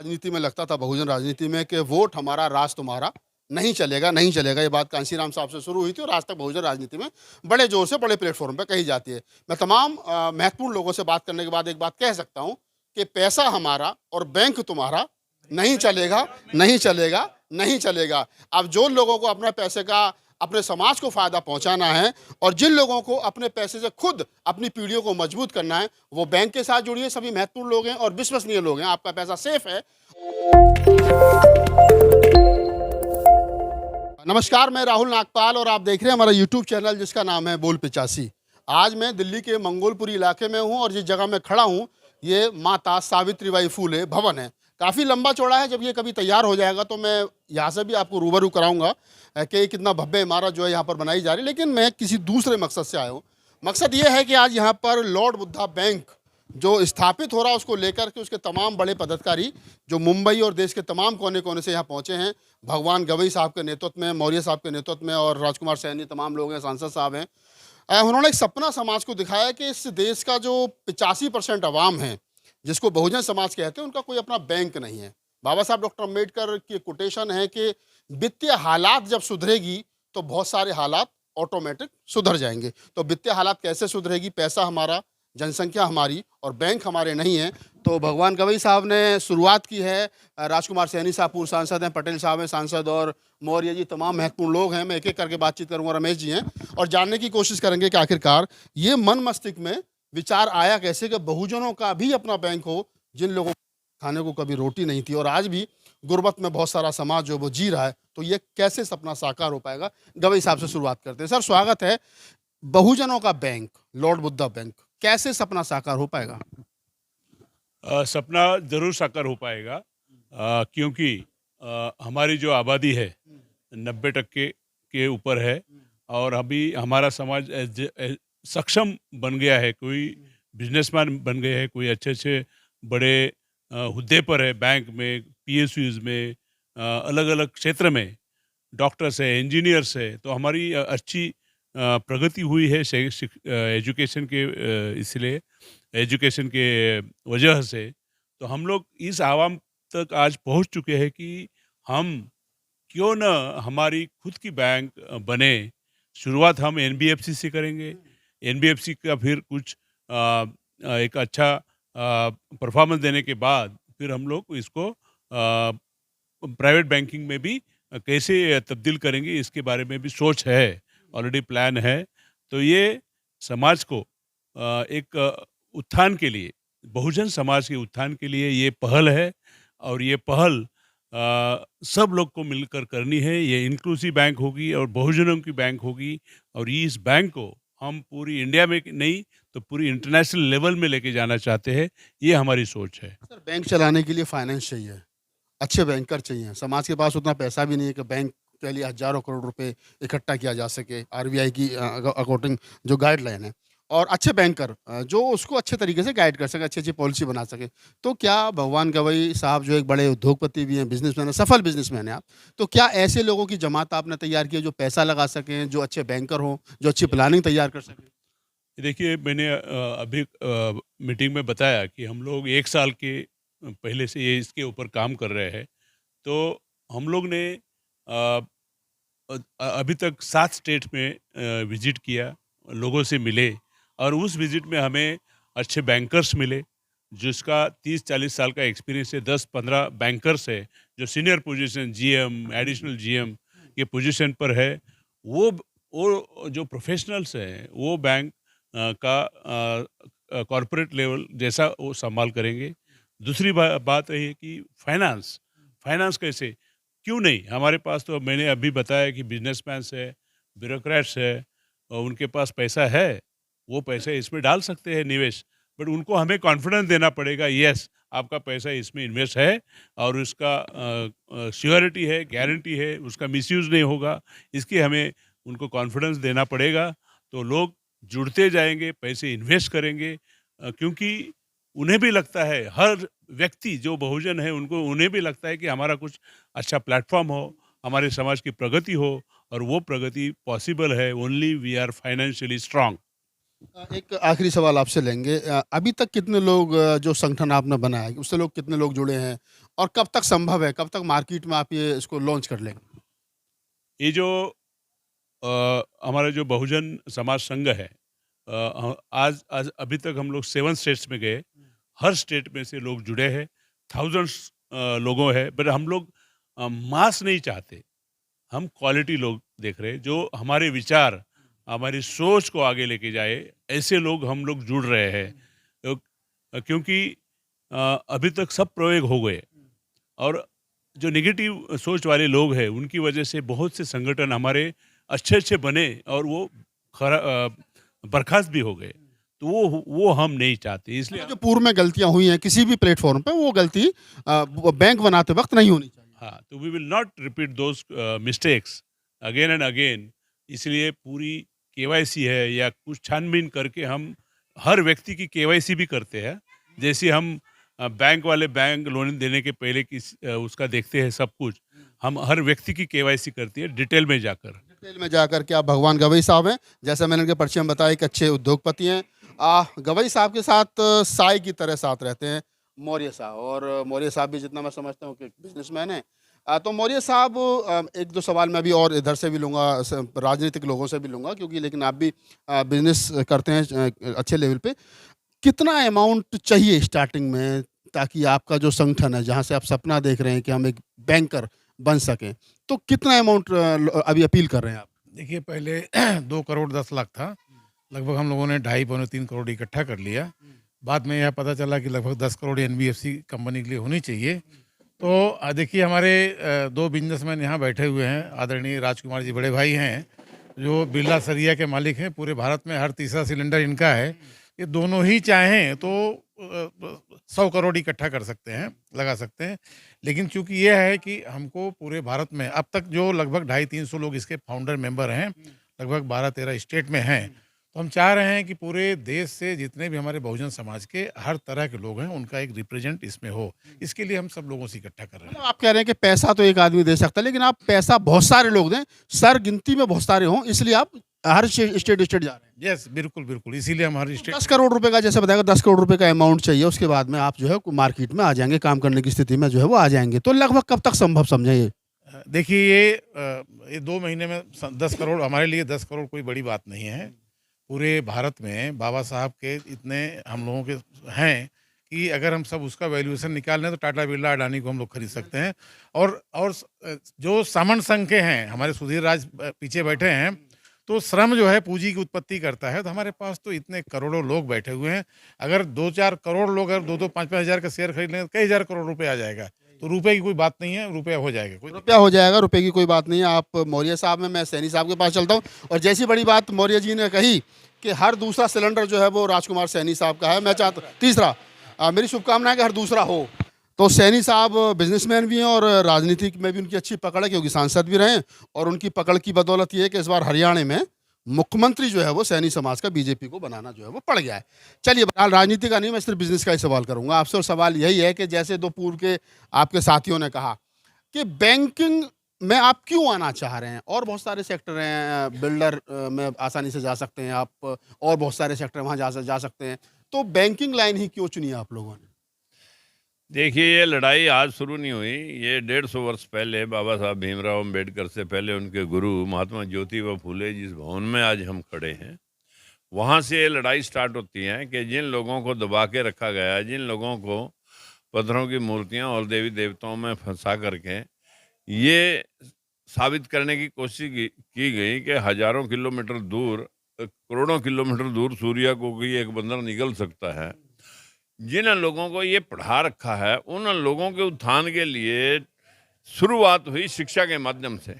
राजनीति में लगता था, बहुजन राजनीति में, कि वोट हमारा राज तुम्हारा, नहीं चलेगा, नहीं चलेगा। ये बात कांशीराम साहब से शुरू हुई थी और आज तक बहुजन राजनीति में बड़े जोर से बड़े प्लेटफॉर्म पे कही जाती है। मैं तमाम महत्वपूर्ण लोगों से बात करने के बाद एक बात कह सकता हूँ कि पैसा हमारा और बैंक तुम्हारा, नहीं चलेगा, नहीं चलेगा, नहीं चलेगा। अब जो लोगों को अपने पैसे का, अपने समाज को फ़ायदा पहुंचाना है और जिन लोगों को अपने पैसे से खुद अपनी पीढ़ियों को मजबूत करना है, वो बैंक के साथ जुड़िए। सभी महत्वपूर्ण लोग हैं और विश्वसनीय लोग हैं। आपका पैसा सेफ है। नमस्कार, मैं राहुल नागपाल और आप देख रहे हैं हमारा यूट्यूब चैनल जिसका नाम है बोल 85। आज मैं दिल्ली के मंगोलपुरी इलाके में हूं और जिस जगह मैं खड़ा हूं, ये माता सावित्रीबाई फूले भवन है। काफ़ी लंबा चौड़ा है। जब ये कभी तैयार हो जाएगा तो मैं यहाँ से भी आपको रूबरू कराऊंगा कि कितना भव्य इमारत जो है यहाँ पर बनाई जा रही है। लेकिन मैं किसी दूसरे मकसद से आया हूँ। मकसद ये है कि आज यहाँ पर लॉर्ड बुद्धा बैंक जो स्थापित हो रहा है, उसको लेकर के उसके तमाम बड़े पदाधिकारी जो मुंबई और देश के तमाम कोने कोने से यहाँ पहुँचे हैं, भगवान गवई साहब के नेतृत्व में, मौर्य साहब के नेतृत्व में और राजकुमार सैनी, तमाम लोग हैं, सांसद साहब हैं। उन्होंने एक सपना समाज को दिखाया कि इस देश का जो 85% अवाम है, जिसको बहुजन समाज कहते हैं, उनका कोई अपना बैंक नहीं है। बाबा साहब डॉक्टर अम्बेडकर की कोटेशन है कि वित्तीय हालात जब सुधरेगी तो बहुत सारे हालात ऑटोमेटिक सुधर जाएंगे। तो वित्तीय हालात कैसे सुधरेगी? पैसा हमारा, जनसंख्या हमारी और बैंक हमारे नहीं हैं। तो भगवान गवई साहब ने शुरुआत की है। राजकुमार सैनी साहब पूर्व सांसद हैं, पटेल साहब हैं सांसद, और मौर्य जी, तमाम महत्वपूर्ण लोग हैं। मैं एक एक करके बातचीत करूंगा, रमेश जी हैं, और जानने की कोशिश करेंगे कि आखिरकार ये मन मस्तिष्क में विचार आया कैसे कि बहुजनों का भी अपना बैंक हो, जिन लोगों को खाने को कभी रोटी नहीं थी और आज भी गुर्बत में बहुत सारा समाज जो वो जी रहा है। तो ये कैसे सपना साकार हो पाएगा? गवई साहब से शुरुआत करते हैं। सर, स्वागत है। बहुजनों का बैंक, लॉर्ड बुद्धा बैंक, कैसे सपना साकार हो पाएगा? सपना ज़रूर साकार हो पाएगा, क्योंकि हमारी जो आबादी है 90% के ऊपर है और अभी हमारा समाज सक्षम बन गया है। कोई बिजनेसमैन बन गए हैं, कोई अच्छे अच्छे बड़े हुद्दे पर है, बैंक में, पीएसयूज में, अलग अलग क्षेत्र में डॉक्टर्स है, इंजीनियर्स है। तो हमारी अच्छी प्रगति हुई है एजुकेशन के, इसलिए एजुकेशन के वजह से। तो हम लोग इस आवाम तक आज पहुंच चुके हैं कि हम क्यों न हमारी खुद की बैंक बने। शुरुआत हम एनबीएफसी से करेंगे। एनबीएफसी का फिर कुछ एक अच्छा परफॉर्मेंस देने के बाद फिर हम लोग इसको प्राइवेट बैंकिंग में भी कैसे तब्दील करेंगे, इसके बारे में भी सोच है, ऑलरेडी प्लान है। तो ये समाज को एक उत्थान के लिए, बहुजन समाज के उत्थान के लिए ये पहल है और ये पहल सब लोग को मिलकर करनी है। ये इंक्लूसिव बैंक होगी और बहुजनों की बैंक होगी और इस बैंक को हम पूरी इंडिया में नहीं तो पूरी इंटरनेशनल लेवल में लेके जाना चाहते हैं। ये हमारी सोच है। सर, बैंक चलाने के लिए फाइनेंस चाहिए, अच्छे बैंकर चाहिए। समाज के पास उतना पैसा भी नहीं है कि बैंक के लिए हज़ारों करोड़ रुपए इकट्ठा किया जा सके। आरबीआई की अकॉर्डिंग जो गाइडलाइन है, और अच्छे बैंकर जो उसको अच्छे तरीके से गाइड कर सके, अच्छी अच्छी पॉलिसी बना सके। तो क्या भगवान गवई साहब जो एक बड़े उद्योगपति भी हैं, बिजनेसमैन हैं, सफल बिजनेसमैन हैं आप, तो क्या ऐसे लोगों की जमात आपने तैयार की है जो पैसा लगा सकें, जो अच्छे बैंकर हों, जो अच्छी प्लानिंग तैयार कर सकें? देखिए, मैंने अभी मीटिंग में बताया कि हम लोग 1 साल के पहले से ये इसके ऊपर काम कर रहे हैं। तो हम लोग ने अभी तक 7 स्टेट में विज़िट किया, लोगों से मिले और उस विज़िट में हमें अच्छे बैंकर्स मिले, जिसका 30-40 साल का एक्सपीरियंस है। 10-15 बैंकर्स है जो senior position, GM, additional GM के पोजीशन पर है। वो जो प्रोफेशनल्स हैं, वो बैंक का कॉर्पोरेट लेवल जैसा वो संभाल करेंगे। दूसरी बात रही है कि फाइनेंस कैसे, क्यों नहीं, हमारे पास तो मैंने अभी बताया कि बिजनेसमैन है, ब्यूरोक्रेट्स है और उनके पास पैसा है, वो पैसे इसमें डाल सकते हैं निवेश। बट उनको हमें कॉन्फिडेंस देना पड़ेगा, यस आपका पैसा इसमें इन्वेस्ट है और उसका श्योरिटी है, गारंटी है, उसका मिसयूज़ नहीं होगा। इसकी हमें उनको कॉन्फिडेंस देना पड़ेगा। तो लोग जुड़ते जाएंगे, पैसे इन्वेस्ट करेंगे, क्योंकि उन्हें भी लगता है, हर व्यक्ति जो बहुजन है उन्हें भी लगता है कि हमारा कुछ अच्छा प्लेटफॉर्म हो, हमारे समाज की प्रगति हो, और वो प्रगति पॉसिबल है only we are financially strong. एक आखिरी सवाल आपसे लेंगे। अभी तक कितने लोग जो संगठन आपने बनाया है, उससे लोग कितने लोग जुड़े हैं और कब तक संभव है, कब तक मार्केट में आप ये इसको लॉन्च कर लेंगे? ये जो हमारा जो बहुजन समाज संघ है, आज आज अभी तक हम लोग 7 स्टेट्स में गए। हर स्टेट में से लोग जुड़े हैं, थाउजेंड्स लोगों है, बट हम लोग मास नहीं चाहते। हम क्वालिटी लोग देख रहे हैं, जो हमारे विचार, हमारी सोच को आगे लेके जाए, ऐसे लोग हम लोग जुड़ रहे हैं। तो क्योंकि अभी तक सब प्रयोग हो गए, और जो नेगेटिव सोच वाले लोग हैं, उनकी वजह से बहुत से संगठन हमारे अच्छे-अच्छे बने और वो बर्खास्त भी हो गए। तो वो हम नहीं चाहते, इसलिए जो पूर्व में गलतियाँ हुई हैं किसी भी प्लेटफ़ॉर्म पे, वो गलती बैंक बनाते वक़्त नहीं होनी चाहिए। हाँ, तो we will not repeat those mistakes again and again. इसलिए पूरी केवाईसी है या कुछ छानबीन करके हम हर व्यक्ति की केवाईसी भी करते हैं। जैसे हम बैंक वाले बैंक लोन देने के पहले उसका देखते हैं सब कुछ। हम हर व्यक्ति की केवाईसी करती है डिटेल में जाकर। डिटेल में जाकर के आप भगवान गवई साहब हैं, जैसा मैंने उनके परिचय में बताया, एक अच्छे उद्योगपति हैं। गवई साहब के साथ साई की तरह साथ रहते हैं मौर्य साहब, और मौर्य साहब भी जितना मैं समझता हूँ कि बिजनेसमैन हैं। तो मौर्य साहब, एक दो सवाल मैं अभी और इधर से भी लूँगा, राजनीतिक लोगों से भी लूँगा, क्योंकि लेकिन आप भी बिजनेस करते हैं अच्छे लेवल पे। कितना अमाउंट चाहिए स्टार्टिंग में, ताकि आपका जो संगठन है, जहाँ से आप सपना देख रहे हैं कि हम एक बैंकर बन सकें, तो कितना अमाउंट अभी अपील कर रहे हैं आप? देखिए, पहले 2 करोड़ 10 लाख था। लगभग हम लोगों ने ढाई पौने 3 करोड़ इकट्ठा कर लिया। बाद में यह पता चला कि लगभग 10 करोड़ एनबीएफसी कंपनी के लिए होनी चाहिए। तो देखिए, हमारे 2 बिजनेसमैन यहाँ बैठे हुए हैं। आदरणीय राजकुमार जी बड़े भाई हैं, जो बिरला सरिया के मालिक हैं। पूरे भारत में हर तीसरा सिलेंडर इनका है। ये दोनों ही चाहें तो 100 करोड़ इकट्ठा कर सकते हैं, लगा सकते हैं। लेकिन चूंकि ये है कि हमको पूरे भारत में अब तक जो लगभग 250-300 लोग इसके फाउंडर मेंबर हैं, लगभग 12-13 स्टेट में हैं, तो हम चाह रहे हैं कि पूरे देश से जितने भी हमारे बहुजन समाज के हर तरह के लोग हैं, उनका एक रिप्रेजेंट इसमें हो। इसके लिए हम सब लोगों से इकट्ठा कर रहे हैं। मतलब आप कह रहे हैं कि पैसा तो एक आदमी दे सकता है, लेकिन आप पैसा बहुत सारे लोग दें, सर गिनती में बहुत सारे हों, इसलिए आप हर स्टेट जा रहे हैं। यस, बिल्कुल बिल्कुल, इसीलिए हम हर स्टेट 10 करोड़ रुपए का, जैसे बताएगा, 10 करोड़ रुपए का अमाउंट चाहिए, उसके बाद में आप जो है मार्केट में आ जाएंगे, काम करने की स्थिति में जो है वो आ जाएंगे। तो लगभग कब तक संभव समझे ये? देखिए, ये 2 महीने में 10 करोड़, हमारे लिए 10 करोड़ कोई बड़ी बात नहीं है। पूरे भारत में बाबा साहब के इतने हम लोगों के हैं कि अगर हम सब उसका वैल्यूएशन निकाल लें तो टाटा बिरला अडानी को हम लोग खरीद सकते हैं। और जो सामंत संघ के हैं, हमारे सुधीर राज पीछे बैठे हैं, तो श्रम जो है पूंजी की उत्पत्ति करता है। तो हमारे पास तो इतने करोड़ों लोग बैठे हुए हैं। अगर 2-4 करोड़ लोग अगर 2-2 5-5 हज़ार का शेयर खरीद लें तो कई हज़ार करोड़ रुपए आ जाएगा। तो रुपए की कोई बात नहीं है, रुपया हो जाएगा। कोई रुपया हो जाएगा, रुपए की कोई बात नहीं है। आप मौर्य साहब में, मैं सैनी साहब के पास चलता हूँ। और जैसी बड़ी बात मौर्य जी ने कही कि हर दूसरा सिलेंडर जो है वो राजकुमार सैनी साहब का है, मैं चाहता तीसरा, मेरी शुभकामना है कि हर दूसरा हो। तो सैनी साहब बिजनेसमैन भी हैं और राजनीति में भी उनकी अच्छी पकड़ है, क्योंकि सांसद भी रहे हैं। और उनकी पकड़ की बदौलत ये है कि इस बार हरियाणा में मुख्यमंत्री जो है वो सैनी समाज का बीजेपी को बनाना जो है वो पड़ गया है। चलिए, बहरहाल राजनीति का नहीं, मैं सिर्फ बिजनेस का ही सवाल करूंगा आपसे। और सवाल यही है कि जैसे दो पूर्व के आपके साथियों ने कहा कि बैंकिंग में आप क्यों आना चाह रहे हैं, और बहुत सारे सेक्टर हैं, बिल्डर में आसानी से जा सकते हैं आप, और बहुत सारे सेक्टर वहाँ जा सकते हैं, तो बैंकिंग लाइन ही क्यों चुनी आप लोगों ने? देखिए, ये लड़ाई आज शुरू नहीं हुई। ये 150 वर्ष पहले बाबा साहब भीमराव अम्बेडकर से पहले उनके गुरु महात्मा ज्योतिबा फूले जिस भवन में आज हम खड़े हैं, वहाँ से ये लड़ाई स्टार्ट होती है कि जिन लोगों को दबा के रखा गया है, जिन लोगों को पत्थरों की मूर्तियाँ और देवी देवताओं में फंसा करके ये साबित करने की कोशिश की गई कि हजारों किलोमीटर दूर, करोड़ों किलोमीटर दूर सूर्य को कोई एक बंदर निकल सकता है। जिन लोगों को ये पढ़ा रखा है, उन लोगों के उत्थान के लिए शुरुआत हुई शिक्षा के माध्यम से।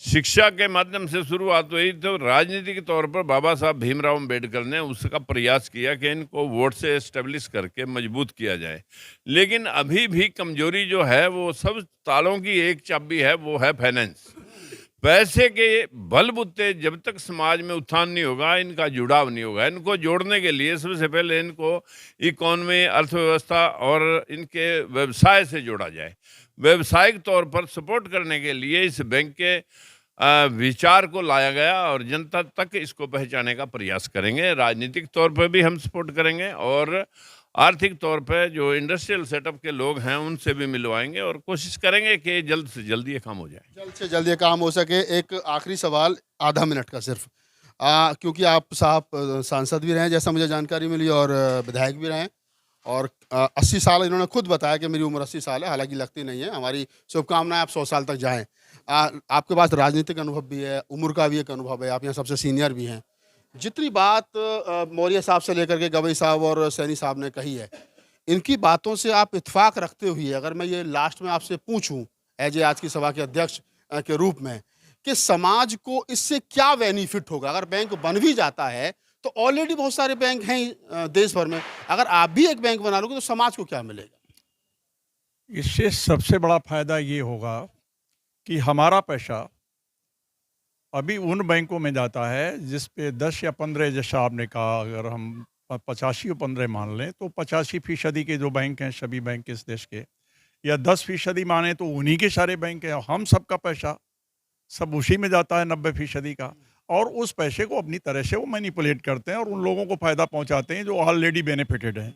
शिक्षा के माध्यम से शुरुआत हुई, तो राजनीति के तौर पर बाबा साहब भीमराव अम्बेडकर ने उसका प्रयास किया कि इनको वोट से एस्टेब्लिश करके मजबूत किया जाए। लेकिन अभी भी कमजोरी जो है, वो सब तालों की एक चाबी है, वो है फाइनेंस। पैसे के बलबूते जब तक समाज में उत्थान नहीं होगा, इनका जुड़ाव नहीं होगा। इनको जोड़ने के लिए सबसे पहले इनको इकोनॉमी, अर्थव्यवस्था और इनके व्यवसाय से जोड़ा जाए। व्यवसायिक तौर पर सपोर्ट करने के लिए इस बैंक के विचार को लाया गया और जनता तक इसको पहुंचाने का प्रयास करेंगे। राजनीतिक तौर पर भी हम सपोर्ट करेंगे और आर्थिक तौर पे जो इंडस्ट्रियल सेटअप के लोग हैं उनसे भी मिलवाएंगे और कोशिश करेंगे कि जल्द से जल्द ये काम हो जाए। जल्द से जल्द ये काम हो सके। एक आखिरी सवाल, आधा मिनट का सिर्फ, क्योंकि आप साहब सांसद भी रहे हैं जैसा मुझे जानकारी मिली, और विधायक भी रहे हैं, और 80 साल इन्होंने खुद बताया कि मेरी उम्र 80 साल है, हालांकि लगती नहीं है। हमारी शुभकामनाएं आप 100 साल तक जाएं। आपके पास राजनीतिक अनुभव भी है, उम्र का भी एक अनुभव है, आप यहाँ सबसे सीनियर भी हैं। जितनी बात मौर्य साहब से लेकर के गवई साहब और सैनी साहब ने कही है, इनकी बातों से आप इत्फाक रखते हुए अगर मैं ये लास्ट में आपसे पूछूं एज ए आज की सभा के अध्यक्ष के रूप में, कि समाज को इससे क्या बेनिफिट होगा? अगर बैंक बन भी जाता है तो ऑलरेडी बहुत सारे बैंक हैं देश भर में, अगर आप भी एक बैंक बना लोगे तो समाज को क्या मिलेगा? इससे सबसे बड़ा फायदा ये होगा कि हमारा पैसा अभी उन बैंकों में जाता है जिस पे 10 या 15, जैसा आपने कहा, अगर हम 85 या 15 मान लें तो 85% के जो बैंक हैं सभी बैंक इस देश के, या 10% माने तो उन्हीं के सारे बैंक हैं। हम सबका पैसा सब उसी में जाता है 90% का, और उस पैसे को अपनी तरह से वो मैनिपुलेट करते हैं और उन लोगों को फ़ायदा पहुंचाते हैं जो ऑलरेडी बेनिफिटेड हैं,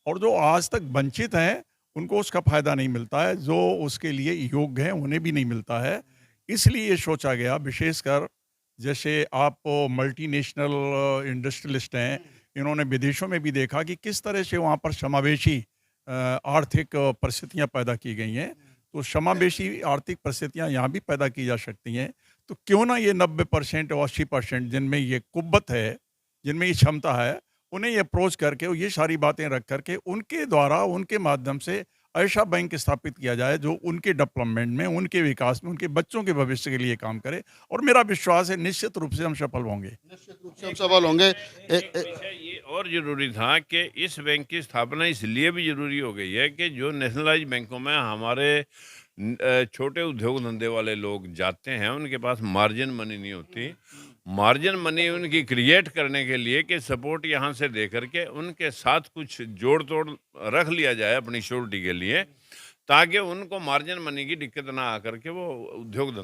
और जो आज तक वंचित हैं उनको उसका फ़ायदा नहीं मिलता है, जो उसके लिए योग्य हैं उन्हें भी नहीं मिलता है। इसलिए ये सोचा गया, विशेषकर जैसे आप मल्टीनेशनल इंडस्ट्रियलिस्ट हैं, इन्होंने विदेशों में भी देखा कि किस तरह से वहाँ पर समावेशी आर्थिक परिस्थितियाँ पैदा की गई हैं। तो समावेशी आर्थिक परिस्थितियाँ यहाँ भी पैदा की जा सकती हैं। तो क्यों ना ये 90% और 80% जिनमें ये कुव्वत है, जिनमें ये क्षमता है, उन्हें ये अप्रोच करके ये सारी बातें रख करके उनके द्वारा, उनके माध्यम से ऐसा बैंक स्थापित किया जाए जो उनके डेवलपमेंट में, उनके विकास में, उनके बच्चों के भविष्य के लिए काम करे। और मेरा विश्वास है निश्चित रूप से हम सफल होंगे। निश्चित रूप से हम सफल होंगे। ये और जरूरी था कि इस बैंक की स्थापना इसलिए भी जरूरी हो गई है कि जो नेशनलाइज बैंकों में हमारे छोटे उद्योग धंधे वाले लोग जाते हैं, उनके पास मार्जिन मनी नहीं होती। मार्जिन मनी उनकी क्रिएट करने के लिए कि सपोर्ट यहाँ से दे करके उनके साथ कुछ जोड़ तोड़ रख लिया जाए अपनी श्योरिटी के लिए, ताकि उनको मार्जिन मनी की दिक्कत ना आकर के वो उद्योग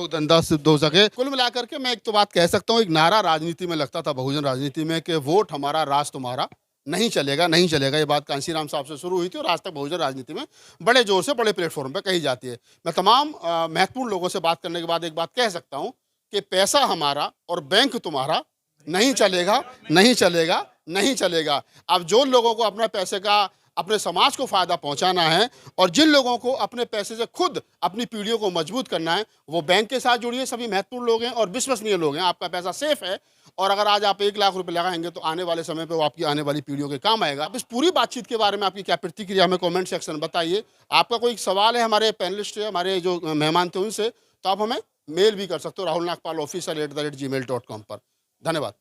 धंधा सिद्ध हो सके। कुल मिलाकर के मैं एक तो बात कह सकता हूँ, एक नारा राजनीति में लगता था, बहुजन राजनीति में, कि वोट हमारा राज तुम्हारा, नहीं चलेगा नहीं चलेगा। ये बात कांशीराम साहब से शुरू हुई थी और आज तक बहुजन राजनीति में बड़े जोर से बड़े प्लेटफॉर्म पर कही जाती है। मैं तमाम महत्वपूर्ण लोगों से बात करने के बाद एक बात कह सकता हूँ कि पैसा हमारा और बैंक तुम्हारा, नहीं चलेगा नहीं चलेगा नहीं चलेगा। अब जो लोगों को अपने पैसे का, अपने समाज को फ़ायदा पहुंचाना है, और जिन लोगों को अपने पैसे से खुद अपनी पीढ़ियों को मजबूत करना है, वो बैंक के साथ जुड़िए। सभी महत्वपूर्ण लोग हैं और विश्वसनीय लोग हैं, आपका पैसा सेफ है, और अगर आज आप 1 लाख रुपए लगाएंगे तो आने वाले समय पे वो आपकी आने वाली पीढ़ियों के काम आएगा। अब इस पूरी बातचीत के बारे में आपकी क्या प्रतिक्रिया, हमें कमेंट सेक्शन में बताइए। आपका कोई सवाल है हमारे पैनलिस्ट है, हमारे जो मेहमान थे उनसे, तो आप हमें मेल भी कर सकते हो rahulnagpalofficial@gmail.com पर। धन्यवाद।